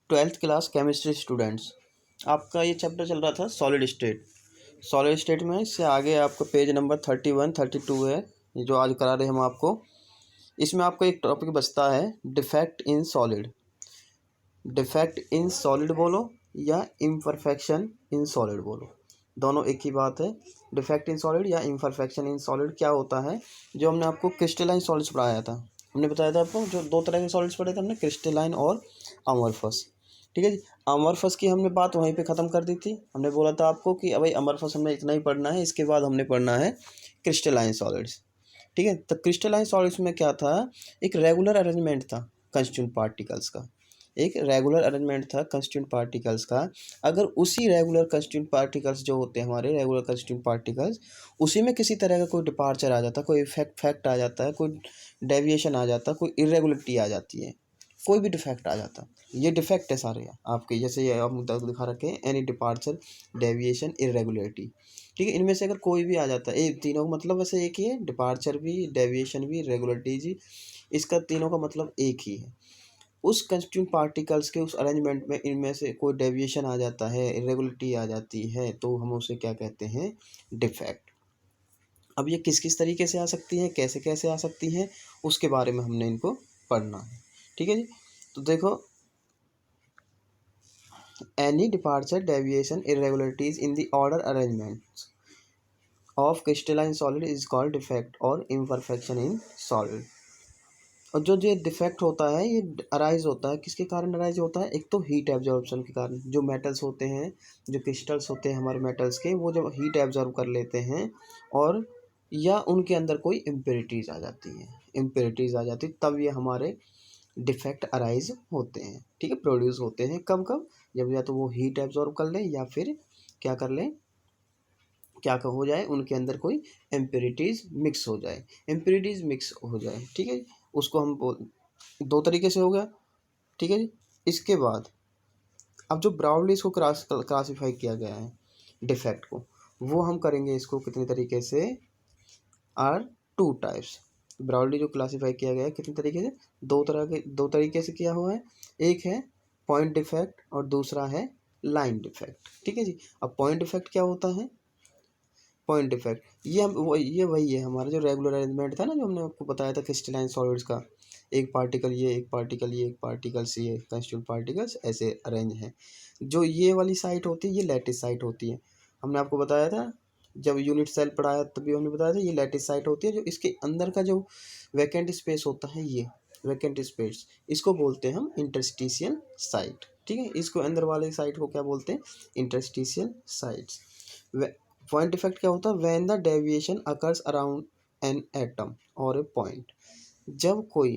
Twelfth class chemistry students, आपका ये chapter चल रहा था सॉलिड स्टेट। सॉलिड स्टेट में इससे आगे आपका पेज नंबर 31 32 है, ये जो आज करा रहे हम आपको। इसमें आपको एक टॉपिक बचता है defect in solid. Defect in solid बोलो या इम्परफेक्शन इन सॉलिड बोलो, दोनों एक ही बात है। डिफेक्ट इन सॉलिड या इम्परफेक्शन इन सॉलिड क्या होता है? जो हमने आपको क्रिस्टलाइन सॉलिड्स पढ़ाया था, हमने बताया था आपको, जो दो तरह के सॉलिड्स पढ़े थे हमने, क्रिस्टलाइन और अमorphous। ठीक है जी। अमorphous की हमने बात वहीं पे ख़त्म कर दी थी। हमने बोला था आपको कि भाई अमorphous हमने इतना ही पढ़ना है, इसके बाद हमने पढ़ना है क्रिस्टलाइन सॉलिड्स। ठीक है। तो क्रिस्टलाइन सॉलिड्स में क्या था? एक रेगुलर अरेंजमेंट था कंस्टिट्यूएंट पार्टिकल्स का। एक रेगुलर अरेंजमेंट था कंस्टिट्यूएंट पार्टिकल्स का। अगर उसी रेगुलर कंस्टिट्यूएंट पार्टिकल्स जो होते हैं हमारे रेगुलर कंस्टिट्यूएंट पार्टिकल्स, उसी में किसी तरह का कोई डिपार्चर आ जाता, कोई फैक्ट आ जाता है, कोई डेविएशन आ जाता, कोई इरेगुलरिटी आ जाती है, कोई भी डिफेक्ट आ जाता, ये डिफेक्ट है सारे आपके। जैसे ये आप मुद्दा दिखा रखे हैं, एनी डिपार्चर, डेविएशन, इरेगुलरिटी। ठीक है। इनमें से अगर कोई भी आ जाता है, ये तीनों का मतलब वैसे एक ही है, डिपार्चर भी, डेविएशन भी, रेगुलरिटी जी, इसका तीनों का मतलब एक ही है। उस कंस्टिट्यूएंट पार्टिकल्स के उस अरेंजमेंट में इनमें से कोई डेविएशन आ जाता है, इरेगुलरिटी आ जाती है, तो हम उसे क्या कहते हैं? डिफेक्ट। अब ये किस किस तरीके से आ सकती है, कैसे कैसे आ सकती हैं, उसके बारे में हमने इनको पढ़ना है। ठीक है जी। तो देखो, any departure, deviation, irregularities in the order arrangement of crystalline solid is called defect और इम्परफेक्शन इन सॉलिड। और जो जो डिफेक्ट होता है ये अराइज होता है, किसके कारण अराइज होता है? एक तो हीट एब्जॉर्प्शन के कारण। जो मेटल्स होते हैं, जो क्रिस्टल्स होते हैं हमारे मेटल्स के, वो जब हीट एब्जॉर्ब कर लेते हैं और या उनके अंदर कोई इम्प्योरिटीज़ आ जाती है, इम्प्योरिटीज़ आ जाती, तब ये हमारे डिफेक्ट अराइज होते हैं। ठीक है। प्रोड्यूस होते हैं कब कब? जब या तो वो हीट एब्जॉर्ब कर ले या फिर क्या कर ले, क्या हो जाए, उनके अंदर कोई इम्प्योरिटीज़ मिक्स हो जाए, इम्प्योरिटीज़ मिक्स हो जाए। ठीक है। उसको हम दो तरीके से हो गया। ठीक है जी। इसके बाद अब जो ब्राउनली इसको क्लासीफाई किया गया है डिफेक्ट को, वो हम करेंगे इसको कितने तरीके से? Are two types. ब्राउनली जो क्लासीफाई किया गया है कितने तरीके से? दो तरीके से किया हुआ है। एक है पॉइंट डिफेक्ट और दूसरा है लाइन डिफेक्ट। ठीक है जी। अब पॉइंट डिफेक्ट क्या होता है? पॉइंट डिफेक्ट ये वही है हमारा जो रेगुलर अरेंजमेंट था ना, जो हमने आपको बताया था क्रिस्टलाइन सॉलिड्स का। एक पार्टिकल ये, एक पार्टिकल ये, एक पार्टिकल सी, ये कंस्टिट्यूएंट पार्टिकल्स ऐसे अरेंज हैं। जो ये वाली साइट होती है, ये लैटिस साइट होती है। हमने आपको बताया था जब यूनिट सेल पढ़ाया तभी हमने बताया था, ये लैटिस साइट होती है। जो इसके अंदर का जो वैकेंट स्पेस होता है, ये वैकेंट स्पेस, इसको बोलते हैं हम इंटरस्टिशियल साइट। ठीक है। इसको अंदर वाले साइट को क्या बोलते हैं? Interstitial sites. पॉइंट डिफेक्ट क्या होता है? When the deviation occurs around an atom और ए पॉइंट। जब कोई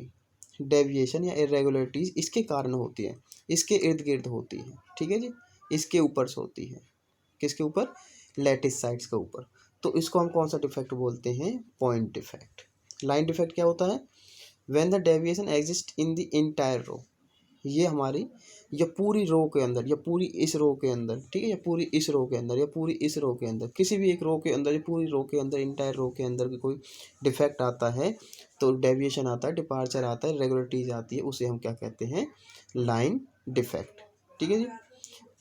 डेविएशन या इरेगुलरिटीज इसके कारण होती है, इसके इर्द गिर्द होती है। ठीक है जी। इसके ऊपर से होती है, किसके ऊपर? लैटिस साइट्स के ऊपर। तो इसको हम कौन सा डिफेक्ट बोलते हैं? Point defect. लाइन डिफेक्ट क्या होता है? When the deviation exist in the entire row. ये हमारी, या पूरी रो के अंदर, या पूरी इस रो के अंदर, ठीक है, या पूरी इस रो के अंदर, या पूरी इस रो के अंदर, किसी भी एक रो के अंदर या पूरी रो के अंदर, इंटायर रो के अंदर कोई डिफेक्ट आता है, तो डेविएशन आता है, डिपार्चर आता है, रेगुलरिटीज आती है, उसे हम क्या कहते हैं? Line defect. ठीक है जी।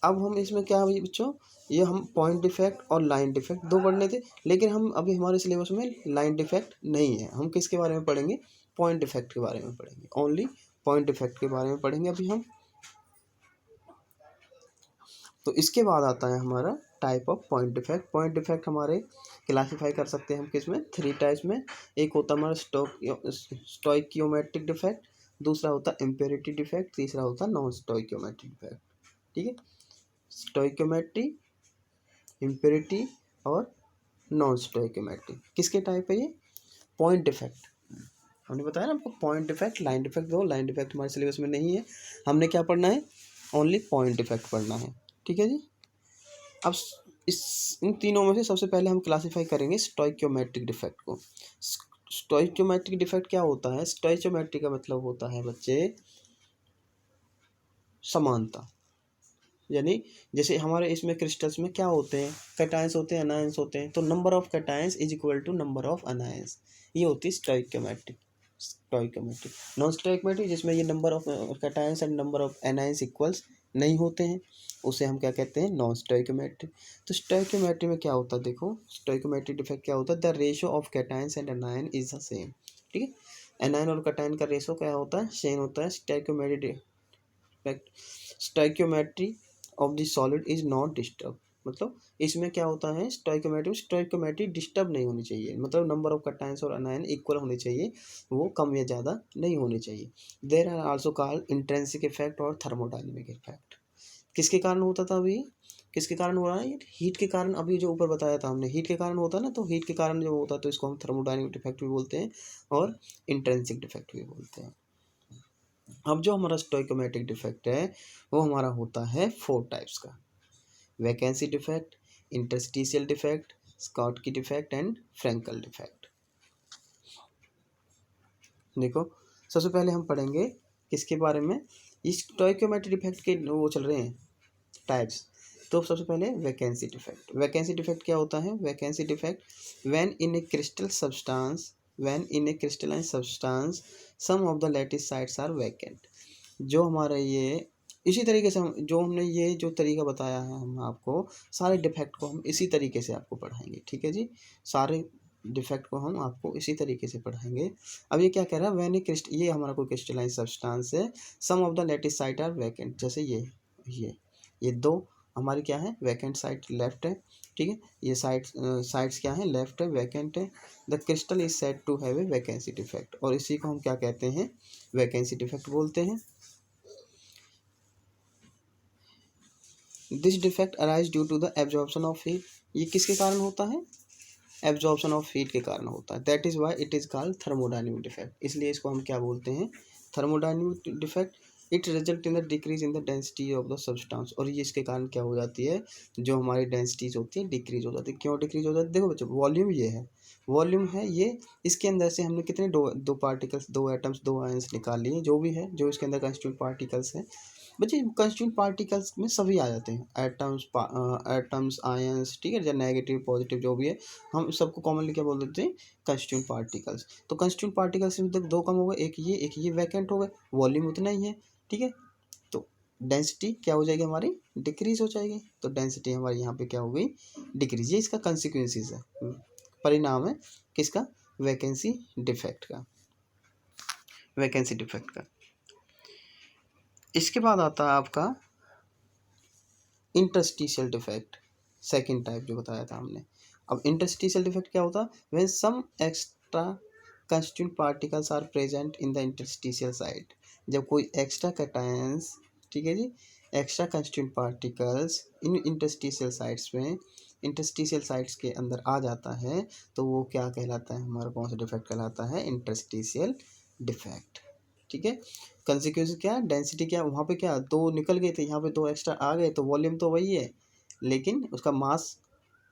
अब हम इसमें क्या हुई बच्चों, ये हम पॉइंट डिफेक्ट और लाइन डिफेक्ट दो पढ़ने थे, लेकिन हम अभी हमारे सिलेबस में लाइन डिफेक्ट नहीं है। हम किसके बारे में पढ़ेंगे? पॉइंट डिफेक्ट के बारे में पढ़ेंगे, ओनली पॉइंट डिफेक्ट के बारे में पढ़ेंगे अभी हम। तो इसके बाद आता है हमारा type of point defect. Point defect हमारे क्लासीफाई कर सकते हैं हम किस में? थ्री टाइप्स में। एक होता है हमारा स्टोइकियोमेट्रिक डिफेक्ट, दूसरा होता है इम्प्योरिटी डिफेक्ट, तीसरा होता है नॉन स्टोइकियोमेट्रिक डिफेक्ट। ठीक है। स्टोइकियोमेट्री, इम्प्योरिटी और नॉन स्टोइकियोमेट्री किसके टाइप है? ये पॉइंट डिफेक्ट। हमने बताया ना आपको, पॉइंट डिफेक्ट, लाइन डिफेक्ट दो। लाइन डिफेक्ट हमारे सिलेबस में नहीं है, हमने क्या पढ़ना है? ओनली पॉइंट डिफेक्ट पढ़ना है। ठीक है जी। अब इस इन तीनों में से सबसे पहले हम क्लासीफाई करेंगे स्टोइकियोमेट्रिक डिफेक्ट को। स्टोइकियोमेट्रिक डिफेक्ट क्या होता है? स्टोइकियोमेट्रिक का मतलब होता है बच्चे समानता। यानी जैसे हमारे इसमें क्रिस्टल्स में क्या होते हैं? कैटायंस होते हैं, अनायंस होते हैं। तो number of cations is equal to number of anions, ये होती है स्टोइकियोमेट्रिक। स्टोइकियोमेट्रिक। नॉन स्टोइकियोमेट्रिक जिसमें ये number of cations and number of anions equals नहीं होते हैं, उसे हम क्या कहते हैं, नॉन स्टोइकोमेट्री। तो स्टोइकोमेट्री में क्या होता है, देखो स्टोइकोमेट्री डिफेक्ट क्या होता है, the ratio of cations and anion is the same. ठीक है, एनायन और कैटायन का रेशो क्या होता है, सेम होता है। Stoichiometry defect, stoichiometry of the solid is not disturb, मतलब इसमें क्या होता है, स्टोइकोमेट्री डिस्टर्ब नहीं होनी चाहिए, मतलब नंबर ऑफ कैटायंस और अनायन इक्वल होने चाहिए, वो कम या ज़्यादा नहीं होने चाहिए। There are also called intrinsic effect और थर्मोडायनेमिक इफेक्ट। किसके कारण होता था अभी, किसके कारण हो रहा है, हीट के कारण, अभी जो ऊपर बताया था हमने, हीट के कारण होता है ना, तो हीट के कारण जो होता है तो इसको हम थर्मोडायनेमिक डिफेक्ट भी बोलते हैं और इंट्रिंसिक डिफेक्ट भी बोलते हैं। अब जो हमारा स्टोइकोमेट्रिक डिफेक्ट है वो हमारा होता है 4 टाइप्स का, vacancy defect, interstitial defect, Schottky defect and Frenkel defect. देखो सबसे पहले हम पढ़ेंगे किसके बारे में, इस स्टोइकोमेट्रिक डिफेक्ट के वो चल रहे हैं टाइप्स। तो सबसे पहले वैकेंसी डिफेक्ट। वैकेंसी डिफेक्ट क्या होता है, vacancy defect when in a crystal substance, when in a crystalline substance some of the lattice sites are vacant. जो हमारा ये इसी तरीके से हम जो हमने ये जो तरीका बताया है हम आपको, सारे डिफेक्ट को हम इसी तरीके से आपको पढ़ाएंगे। ठीक है जी, सारे डिफेक्ट को हम आपको इसी तरीके से पढ़ाएंगे। अब ये क्या कह रहा है, व्हेन ए ये हमारा कोई क्रिस्टलाइन सब्सटेंस है, some of the lattice site are vacant, जैसे ये दो हमारी क्या है, वैकेंट साइट लेफ्ट है। ठीक है, ये साइड्स क्या है, लेफ्ट है, वैकेंट है। The crystal is said to have a vacancy defect, और इसी को हम क्या कहते हैं, वैकेंसी डिफेक्ट बोलते हैं। This defect arise due to the absorption of heat, ये किसके कारण होता है, एब्जॉर्प्शन ऑफ हीट के कारण होता है। That is why it is called thermodynamic defect, इसलिए इसको हम क्या बोलते हैं, thermodynamic defect. It result in the decrease in the density of the substance, और ये इसके कारण क्या हो जाती है, जो हमारी डेंसिटीज होती है डिक्रीज हो जाती है। क्यों डिक्रीज हो जाती है, देखो बच्चों वॉल्यूम ये है, वॉल्यूम है ये, इसके अंदर से हमने कितने दो पार्टिकल्स, दो एटम्स, दो आयंस निकाल लिए, जो भी है जो इसके अंदर कंस्टिट्यूट पार्टिकल्स हैं। बच्चे कंस्टिट्यूंट पार्टिकल्स में सभी आ जाते हैं, एटम्स आयंस, ठीक है, या नेगेटिव पॉजिटिव जो भी है, हम सबको कॉमनली क्या बोल देते हैं, कंस्टिट्यूंट पार्टिकल्स। तो कंस्टिट्यूंट पार्टिकल्स में दो कम हो गए, एक ये वैकेंट हो गए, वॉल्यूम उतना ही है। ठीक है, तो डेंसिटी क्या हो जाएगी हमारी, डिक्रीज हो जाएगी। तो डेंसिटी हमारी यहाँ पे क्या हो गई, डिक्रीज। ये इसका कंसिक्वेंसेस है, परिणाम है किसका, वैकेंसी डिफेक्ट का, वैकेंसी डिफेक्ट का। इसके बाद आता है आपका इंटरस्टिशियल डिफेक्ट, सेकंड टाइप जो बताया था हमने। अब इंटरस्टिशियल डिफेक्ट क्या होता है, when some extra constituent particles are present in the interstitial site, जब कोई एक्स्ट्रा कैटायंस, ठीक है जी, extra constituent particles in interstitial sites में, इंटरस्टिशियल साइट्स के अंदर आ जाता है, तो वो क्या कहलाता है, हमारा कौन सा डिफेक्ट कहलाता है, इंटरस्टिशियल डिफेक्ट। ठीक है, कंसिक्वेंस क्या है, डेंसिटी क्या, वहाँ पे क्या दो निकल गए थे, यहाँ पे दो एक्स्ट्रा आ गए, तो वॉल्यूम तो वही है, लेकिन उसका मास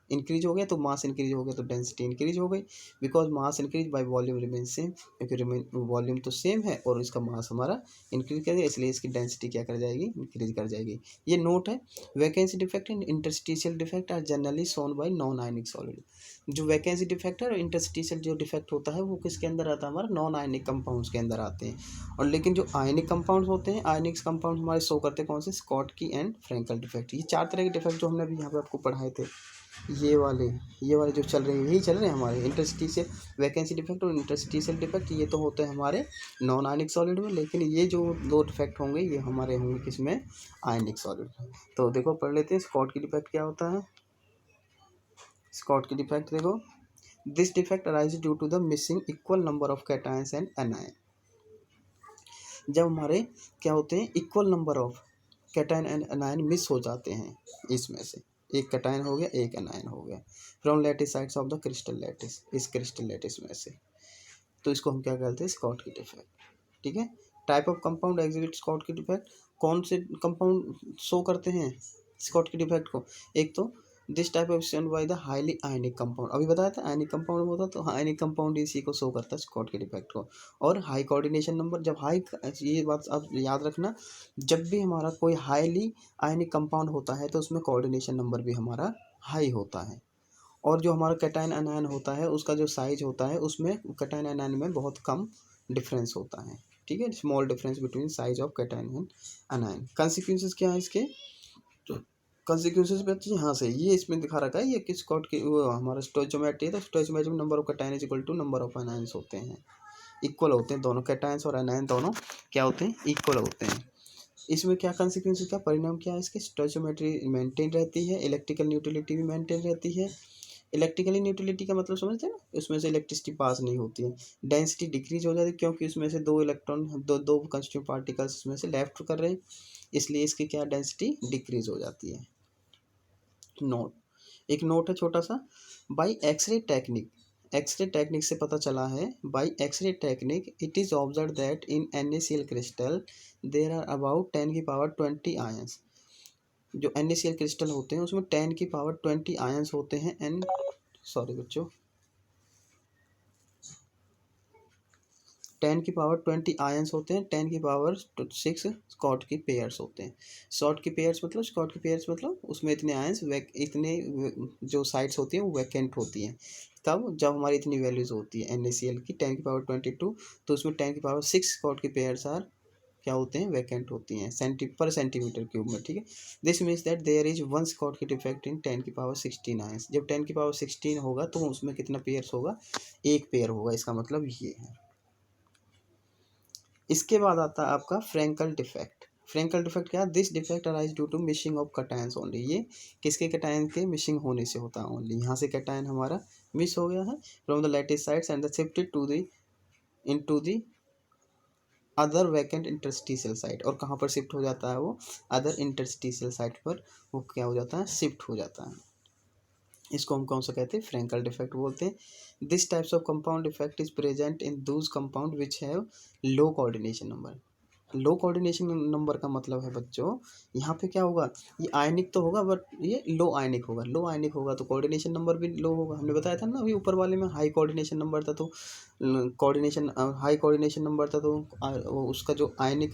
इंक्रीज हो गया, तो मास इंक्रीज हो गया तो डेंसिटी इंक्रीज हो गई। Because mass increase by volume remain same, क्योंकि वॉल्यूम तो सेम है और इसका मास हमारा इंक्रीज कर गया, इसलिए इसकी डेंसिटी क्या कर जाएगी, इंक्रीज कर जाएगी। ये नोट है, vacancy defect and interstitial defect are generally shown by non ionic solid. जो वैकेंसी डिफेक्ट है और इंटरस्टिशियल जो डिफेक्ट होता है वो किसके अंदर आता है, हमारा नॉन आयनिक कंपाउंड्स के अंदर आते हैं। और लेकिन जो आयनिक कंपाउंड्स होते हैं, आयनिक कंपाउंड हमारे शो करते हैं कौन से, स्कॉटकी एंड फ्रैंकल डिफेक्ट। ये 4 तरह के डिफेक्ट जो हमने अभी यहाँ पे आपको पढ़ाए थे, ये वाले जो चल रहे हैं, यही चल रहे हैं हमारे इंटरस्टिशियल, वैकेंसी डिफेक्ट और इंटरस्टिशियल डिफेक्ट। ये तो होते हैं हमारे नॉन आयनिक सॉलिड में, लेकिन ये जो दो डिफेक्ट होंगे ये हमारे होंगे किसमें, आयनिक सॉलिड में। तो देखो पढ़ लेते हैं, स्कॉटकी डिफेक्ट क्या होता है। स्कॉटकी डिफेक्ट देखो, this defect arise due to the missing equal number of cations and anion. जब हमारे क्या होते हैं, equal number of cation and anion miss हो जाते हैं, इसमें से एक कैटायन हो गया, एक एनायन हो गया, from lattice sides of the crystal lattice, इस क्रिस्टल लैटिस में से, तो इसको हम क्या कहते हैं, स्कॉटकी डिफेक्ट। ठीक है, type of compound exhibit Schottky defect, कौन से कंपाउंड शो करते हैं स्कॉटकी डिफेक्ट को, एक तो this type of shown by the highly ionic compound, अभी बताया था आयनिक कंपाउंड होता, तो आयनिक कंपाउंड इसी को शो करता है स्कॉटकी डिफेक्ट को। और हाई कोऑर्डिनेशन नंबर, जब हाई, ये बात आप याद रखना, जब भी हमारा कोई हाईली आयनिक कंपाउंड होता है तो उसमें कोऑर्डिनेशन नंबर भी हमारा हाई होता है। और जो हमारा कैटायन एनायन होता है उसका जो साइज होता है उसमें कैटायन एनायन में बहुत कम डिफरेंस होता है। ठीक है, small difference between size of cation and अनायन। Consequences क्या है इसके, तो कंसिक्वेंसेस बच्चे यहाँ से ये इसमें दिखा रखा है, ये किस कॉट की वो हमारा स्टोइचोमेट्री है, तो स्टोइचोमेट्री में number of cation is equal to number of anions होते हैं, इक्वल होते हैं दोनों कैटायंस और अनायन दोनों क्या होते हैं, इक्वल होते हैं। इसमें क्या कंसिक्वेंसेस, क्या परिणाम क्या है इसके, स्टोइचोमेट्री मेंटेन रहती है, इलेक्ट्रिकल न्यूट्रलिटी भी मेंटेन रहती है। इलेक्ट्रिकली न्यूट्रलिटी का मतलब समझते हैं ना, उसमें से इलेक्ट्रिसिटी पास नहीं होती है। डेंसिटी डिक्रीज हो जाती है क्योंकि उसमें से दो इलेक्ट्रॉन दो कंस्टिट्यूंट पार्टिकल्स उसमें से लेफ्ट कर रहे हैं, इसलिए इसकी क्या डेंसिटी डिक्रीज हो जाती है। नोट, एक नोट है छोटा सा, by X-ray technique, X-ray technique से पता चला है, by X-ray technique it is observe that in NaCl crystal there are about 10⁻20 ions. जो NaCl क्रिस्टल होते हैं उसमें 10⁻20 आयंस होते हैं, एंड सॉरी बच्चों 10⁻20 आयंस होते हैं, 10⁻6 स्कॉट की पेयर्स होते हैं। शॉर्ट की पेयर्स मतलब, स्कॉट की पेयर्स मतलब उसमें इतने आयंस इतने जो साइड्स होती हैं वो वैकेंट होती हैं। कब, जब हमारी इतनी वैल्यूज होती है NaCl की 10⁻22, तो उसमें 10⁻6 स्कॉट की पेयर्स आर क्या होते हैं, वैकेंट होती हैं पर सेंटीमीटर क्यूब में, ठीक है। This means that there is one Schottky defect in 10⁻16 ions. जब 10⁻16 होगा तो उसमें कितना पेयर्स होगा, एक पेयर होगा, इसका मतलब ये है। इसके बाद आता है आपका फ्रैंकल डिफेक्ट। फ्रैंकल डिफेक्ट क्या है, this defect arise due to missing of cations only. ये किसके कैटायन के मिसिंग होने से होता है ओनली, यहाँ से कैटायन हमारा मिस हो गया है from the lattice sides and the shifted to the into the other vacant interstitial site. और कहाँ पर शिफ्ट हो जाता है वो, अदर इंटरस्टिशियल साइट पर वो क्या हो जाता है, शिफ्ट हो जाता है। इसको हम कौन सा कहते हैं, फ्रैंकल डिफेक्ट बोलते हैं। This types of compound defect is present in those compound which have low coordination number. Low coordination number का मतलब है बच्चों, यहाँ पे क्या होगा, ये आयनिक तो होगा बट ये लो आयनिक होगा, लो आयनिक होगा तो कोऑर्डिनेशन नंबर भी लो होगा। हमने बताया था ना अभी ऊपर वाले में हाई कोऑर्डिनेशन नंबर था, तो कोऑर्डिनेशन हाई कोऑर्डिनेशन नंबर था तो उसका जो आयनिक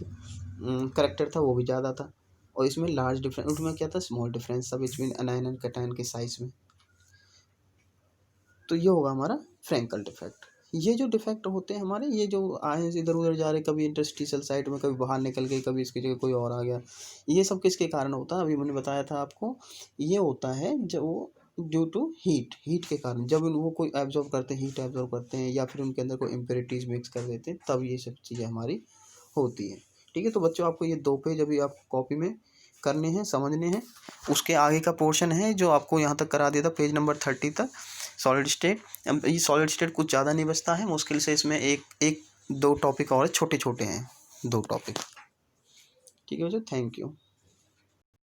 करेक्टर था वो भी ज़्यादा था, और इसमें लार्ज डिफरेंस, उसमें क्या था, स्मॉल डिफरेंस था बिटवीन अनायन एंड कैटायन के साइज में। तो ये होगा हमारा फ्रैंकल डिफेक्ट। ये जो डिफेक्ट होते हैं हमारे, ये जो आए इधर उधर जा रहे, कभी इंटरस्टिशियल साइड में, कभी बाहर निकल गई, कभी इसकी जगह कोई और आ गया, ये सब किसके कारण होता है, अभी मैंने बताया था आपको, ये होता है जो ड्यू टू हीट के कारण, जब वो कोई एब्जॉर्ब करते हैं, हीट एब्जॉर्ब करते हैं, या फिर उनके अंदर कोई इम्प्योरिटीज मिक्स कर देते हैं, तब ये सब चीज़ें हमारी होती है। ठीक है, तो बच्चों आपको ये 2 पेज अभी आपको कॉपी में करने हैं, समझने हैं। उसके आगे का पोर्शन है जो आपको यहाँ तक करा दिया था, पेज नंबर 30 तक, सॉलिड स्टेट। ये सॉलिड स्टेट कुछ ज़्यादा नहीं बचता है, मुश्किल से इसमें एक दो टॉपिक और छोटे छोटे हैं, 2 टॉपिक। ठीक है बच्चों, थैंक यू।